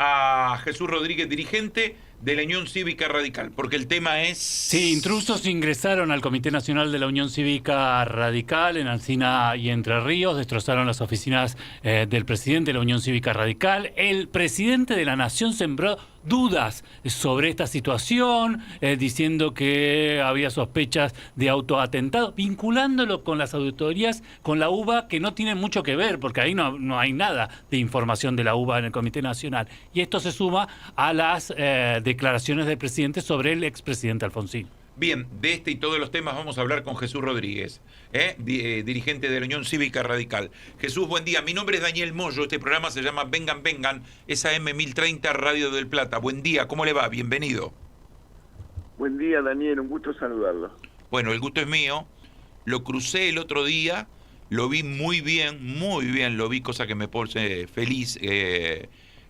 A Jesús Rodríguez, dirigente de la Unión Cívica Radical, porque el tema es... Sí, intrusos ingresaron al Comité Nacional de la Unión Cívica Radical en Alsina y Entre Ríos, destrozaron las oficinas del presidente de la Unión Cívica Radical. El presidente de la Nación sembró dudas sobre esta situación, diciendo que había sospechas de autoatentado, vinculándolo con las auditorías, con la UBA, que no tienen mucho que ver, porque ahí no hay nada de información de la UBA en el Comité Nacional. Y esto se suma a las declaraciones del presidente sobre el expresidente Alfonsín. Bien, de este y todos los temas vamos a hablar con Jesús Rodríguez, dirigente de la Unión Cívica Radical. Jesús, buen día. Mi nombre es Daniel Moyo. Este programa se llama Vengan, Vengan. Es AM 1030 Radio del Plata. Buen día. ¿Cómo le va? Bienvenido. Buen día, Daniel. Un gusto saludarlo. Bueno, el gusto es mío. Lo crucé el otro día. Lo vi muy bien lo vi, cosa que me pone feliz.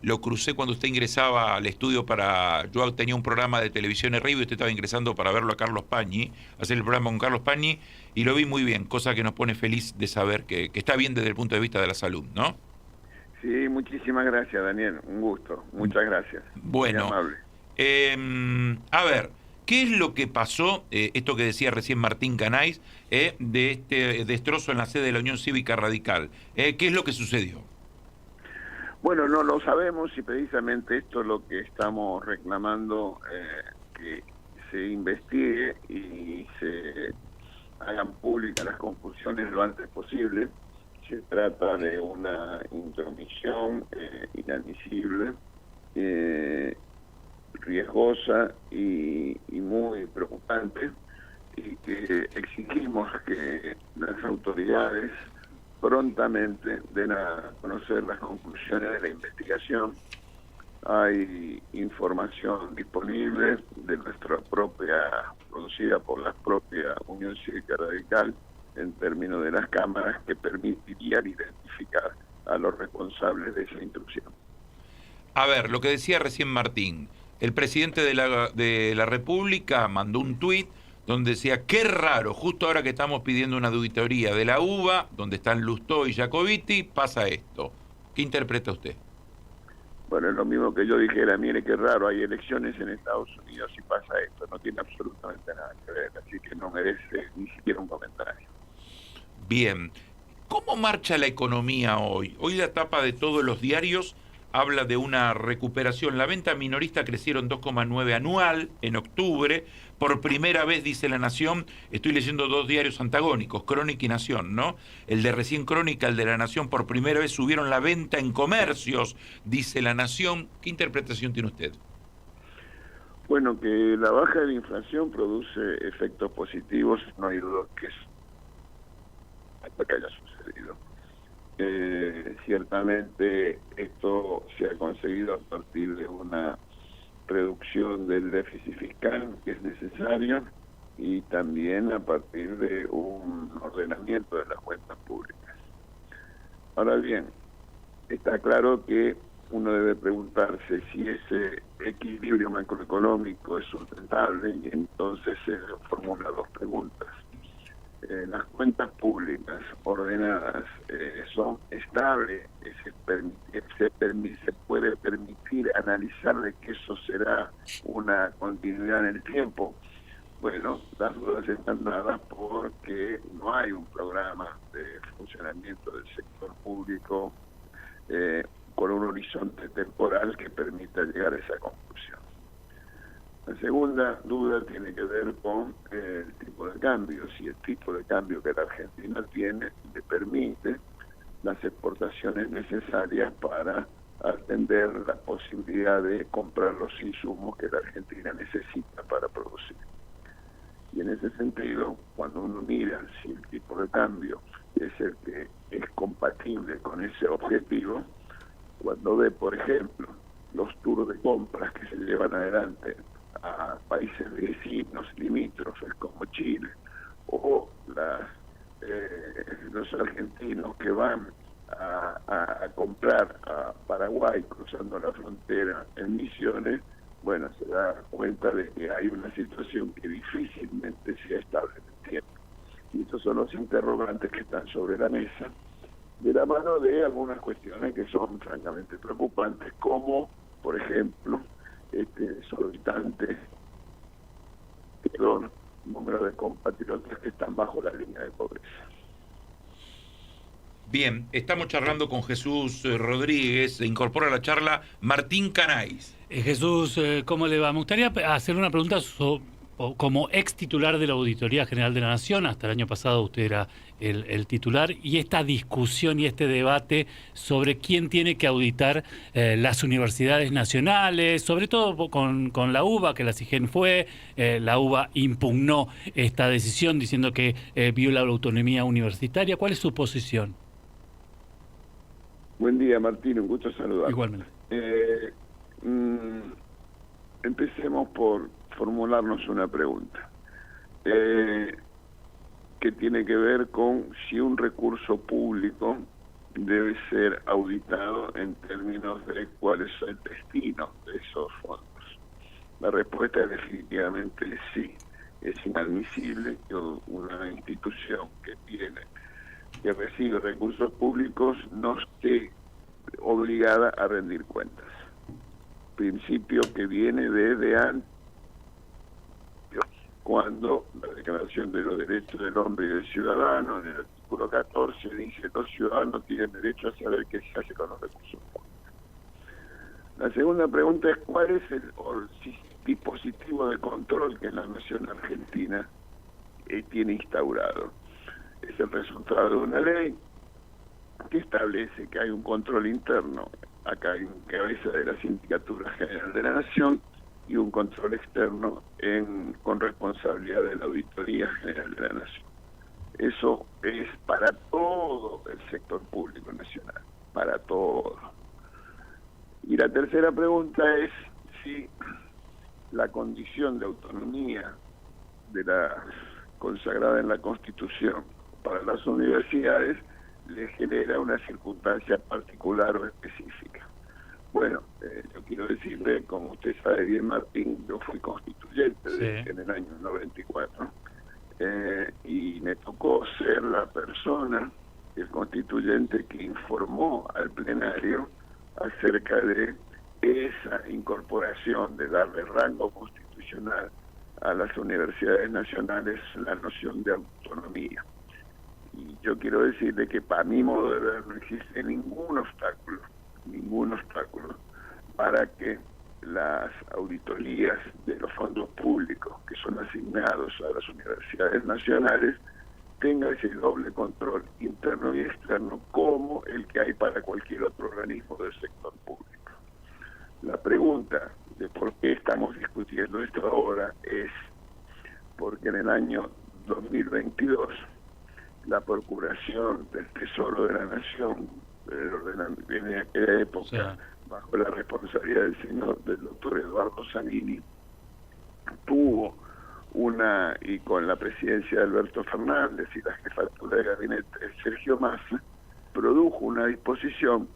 Lo crucé cuando usted ingresaba al estudio para... Yo tenía un programa de televisión en Río y usted estaba ingresando para verlo a Carlos Pañi, hacer el programa con Carlos Pañi, y lo vi muy bien, cosa que nos pone feliz de saber que está bien desde el punto de vista de la salud, ¿no? Sí, muchísimas gracias, Daniel. Un gusto. Muchas gracias. Bueno, muy amable. A ver, ¿qué es lo que pasó, esto que decía recién Martín Canais, de este destrozo en la sede de la Unión Cívica Radical? ¿Qué es lo que sucedió? Bueno, no lo sabemos y precisamente esto es lo que estamos reclamando, que se investigue y se hagan públicas las conclusiones lo antes posible. Se trata de una intromisión inadmisible, riesgosa y muy preocupante, y que exigimos que las autoridades prontamente den a conocer las conclusiones de la investigación. Hay información disponible de nuestra propia, producida por la propia Unión Cívica Radical, en términos de las cámaras, que permitirían identificar a los responsables de esa intrusión. A ver, lo que decía recién Martín, el presidente de la República mandó un tuit donde decía, qué raro, justo ahora que estamos pidiendo una auditoría de la UBA, donde están Lustó y Jacobiti, pasa esto. ¿Qué interpreta usted? Bueno, es lo mismo que yo dijera, mire qué raro, hay elecciones en Estados Unidos y pasa esto, no tiene absolutamente nada que ver, así que no merece ni siquiera un comentario. Bien, ¿cómo marcha la economía hoy? Hoy la tapa de todos los diarios habla de una recuperación. La venta minorista crecieron 2,9 anual en octubre. Por primera vez, dice La Nación, estoy leyendo dos diarios antagónicos, Crónica y Nación, ¿no? El de recién Crónica, el de La Nación, por primera vez subieron la venta en comercios, dice La Nación. ¿Qué interpretación tiene usted? Bueno, que la baja de la inflación produce efectos positivos, no hay duda que es lo que haya sucedido. Ciertamente esto se ha conseguido a partir de una reducción del déficit fiscal que es necesario y también a partir de un ordenamiento de las cuentas públicas. Ahora bien, está claro que uno debe preguntarse si ese equilibrio macroeconómico es sustentable, y entonces se formula dos preguntas. Las cuentas públicas ordenadas son estables, se puede permitir analizar de que eso será una continuidad en el tiempo. Bueno, las dudas están dadas porque no hay un programa de funcionamiento del sector público con un horizonte temporal que permita llegar a esa conclusión. La segunda duda tiene que ver con el tipo de cambio. Si el tipo de cambio que la Argentina tiene le permite las exportaciones necesarias para atender la posibilidad de comprar los insumos que la Argentina necesita para producir. Y en ese sentido, cuando uno mira si el tipo de cambio es el que es compatible con ese objetivo, cuando ve, por ejemplo, los tours de compras que se llevan adelante a países vecinos, limítrofes como Chile, o los argentinos que van a comprar a Paraguay cruzando la frontera en Misiones, bueno, se da cuenta de que hay una situación que difícilmente sea estable en el tiempo. Y estos son los interrogantes que están sobre la mesa, de la mano de algunas cuestiones que son francamente preocupantes, como, por ejemplo, exorbitante número de compatriotas que están bajo la línea de pobreza. Bien, estamos charlando con Jesús Rodríguez, se incorpora a la charla Martín Canais. Jesús, ¿cómo le va? Me gustaría hacer una pregunta como ex titular de la Auditoría General de la Nación. Hasta el año pasado usted era el titular, y esta discusión y este debate sobre quién tiene que auditar las universidades nacionales, sobre todo con la UBA, que la SIGEN fue, la UBA impugnó esta decisión diciendo que viola la autonomía universitaria. ¿Cuál es su posición? Buen día, Martín, un gusto saludar. Igualmente. Empecemos por formularnos una pregunta que tiene que ver con si un recurso público debe ser auditado en términos de cuál es el destino de esos fondos. La respuesta es definitivamente sí. Es inadmisible que una institución que recibe recursos públicos no esté obligada a rendir cuentas. Principio que viene desde antes, cuando la Declaración de los Derechos del Hombre y del Ciudadano, en el artículo 14, dice: los ciudadanos tienen derecho a saber qué se hace con los recursos públicos. La segunda pregunta es: ¿cuál es el dispositivo de control que la nación argentina tiene instaurado? Es el resultado de una ley que establece que hay un control interno, acá en cabeza de la Sindicatura General de la Nación, y un control externo con responsabilidad de la Auditoría General de la Nación. Eso es para todo el sector público nacional, para todo. Y la tercera pregunta es si la condición de autonomía consagrada en la Constitución para las universidades le genera una circunstancia particular o específica. Bueno, yo quiero decirle, como usted sabe bien, Martín, yo fui constituyente en el año 94, y me tocó ser la persona, el constituyente, que informó al plenario acerca de esa incorporación de darle rango constitucional a las universidades nacionales, la noción de autonomía. Y yo quiero decirle que, para mi modo de ver, no existe ningún obstáculo para que las auditorías de los fondos públicos que son asignados a las universidades nacionales tengan ese doble control interno y externo como el que hay para cualquier otro organismo del sector público. La pregunta de por qué estamos discutiendo esto ahora es porque en el año 2022 la Procuración del Tesoro de la Nación, en aquella época, bajo la responsabilidad del doctor Eduardo Zanini, tuvo y con la presidencia de Alberto Fernández y la jefatura de gabinete de Sergio Massa, produjo una disposición,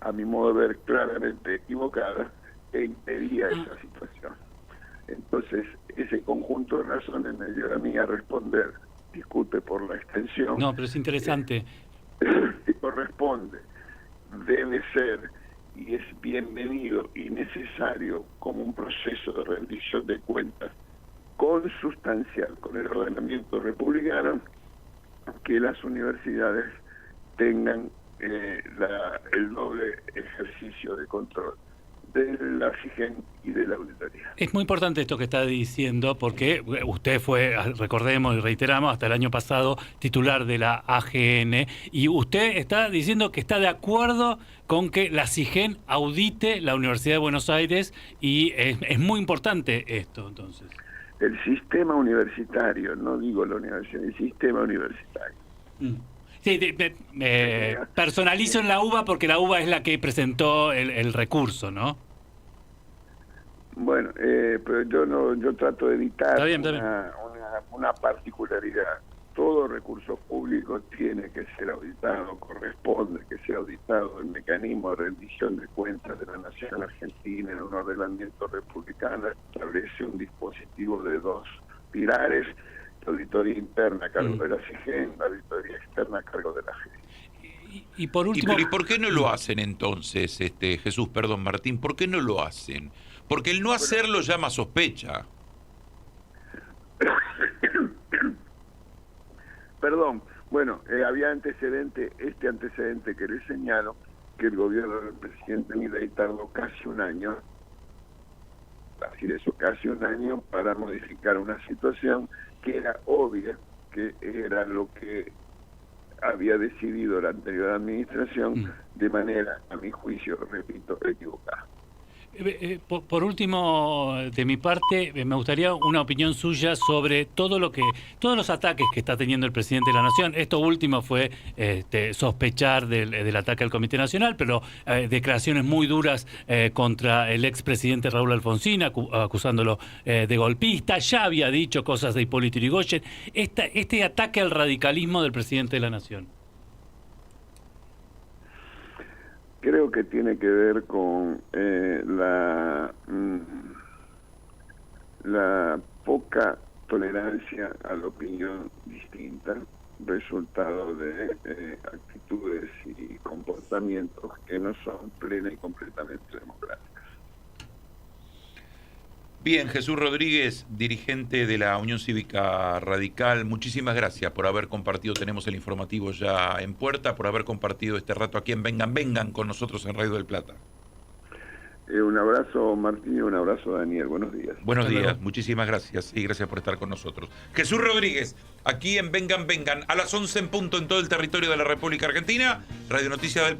a mi modo de ver, claramente equivocada, que impedía esa situación. Entonces, ese conjunto de razones me dio a mí a responder, disculpe por la extensión. No, pero es interesante. Si corresponde, debe ser y es bienvenido y necesario como un proceso de rendición de cuentas consustancial con el ordenamiento republicano, que las universidades tengan el doble ejercicio de control de la SIGEN y de la auditoría. Es muy importante esto que está diciendo, porque usted fue, recordemos y reiteramos, hasta el año pasado titular de la AGN, y usted está diciendo que está de acuerdo con que la SIGEN audite la Universidad de Buenos Aires, y es muy importante esto, entonces. El sistema universitario, no digo la universidad, el sistema universitario. Sí, personalizo en la UBA porque la UBA es la que presentó el recurso, ¿no? Bueno, pero yo trato de evitar está bien. una particularidad. Todo recurso público tiene que ser auditado, corresponde que sea auditado. El mecanismo de rendición de cuentas de la Nación Argentina en un ordenamiento republicano establece un dispositivo de dos pilares: la auditoría interna a cargo de la SIGEN, la auditoría externa a cargo de la AGN. Y por último... ¿Y por qué no lo hacen entonces, Jesús, perdón, Martín? ¿Por qué no lo hacen? Porque el no hacerlo llama sospecha. Perdón, bueno, había este antecedente que les señalo, que el gobierno del presidente Milei tardó casi un año, casi un año para modificar una situación que era obvia, que era lo que había decidido la anterior administración de manera, a mi juicio, repito, equivocada. Por último, de mi parte, me gustaría una opinión suya sobre todos los ataques que está teniendo el presidente de la Nación. Esto último fue sospechar del ataque al Comité Nacional, pero declaraciones muy duras contra el expresidente Raúl Alfonsín, acusándolo de golpista. Ya había dicho cosas de Hipólito Yrigoyen. Este ataque al radicalismo del presidente de la Nación. Creo que tiene que ver con la poca tolerancia a la opinión distinta, resultado de actitudes y comportamientos que no son plena y completamente democráticos. Bien, Jesús Rodríguez, dirigente de la Unión Cívica Radical, muchísimas gracias por haber compartido, tenemos el informativo ya en puerta, por haber compartido este rato aquí en Vengan con nosotros en Radio del Plata. Un abrazo, Martín, y un abrazo, Daniel. Buenos días. Buenos días, muchísimas gracias y gracias por estar con nosotros. Jesús Rodríguez, aquí en Vengan, a las 11 en punto en todo el territorio de la República Argentina, Radio Noticias del